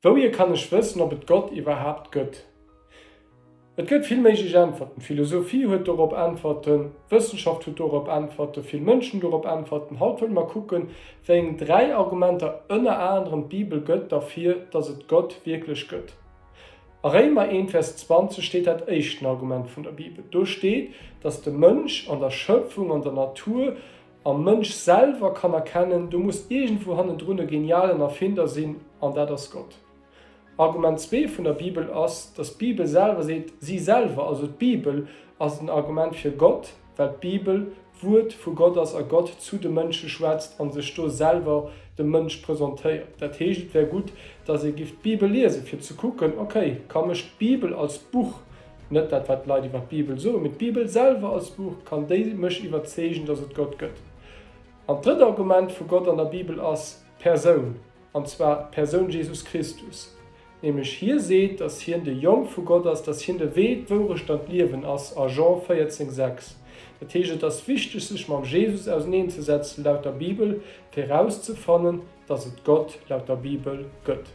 Woher kann ich wissen, ob es Gott überhaupt gibt? Es gibt viele mögliche Antworten. Philosophie hat darauf Antworten, Wissenschaft hat darauf Antworten, viele Menschen darauf Antworten. Heute wollen wir mal gucken, wegen 3 Argumente unter anderem Bibel gibt dafür, dass es Gott wirklich gibt. Römer 1, Vers 20 steht das erste Argument von der Bibel. Da steht, dass der Mensch an der Schöpfung, an der Natur, am Mensch selber kann erkennen, du musst irgendwo einen genialen Erfinder sein, und das ist Gott. Argument 2 von der Bibel ist, dass die Bibel selber sagt, sie selber, also die Bibel, ist ein Argument für Gott, weil die Bibel Wort von Gott als Gott zu den Menschen schwätzt und sich da selber den Mensch präsentiert. Das heißt, es wäre gut, dass ich die Bibel lese, für zu gucken, okay, kann ich die Bibel als Buch, nicht das, was Leute über die Bibel so, mit der Bibel selber als Buch, kann die mich überzeugen, dass es Gott gibt. Ein drittes Argument von Gott an der Bibel ist Person, und zwar Person Jesus Christus. Nämlich hier seht, dass hier der Jung von Gott ist, dass hier der Weg, wo ich das Leben ist, in Jean 14,6. Das heißt, das Wichtigste ist, sich mit Jesus auseinanderzusetzen, laut der Bibel, herauszufinden, dass es Gott laut der Bibel gibt.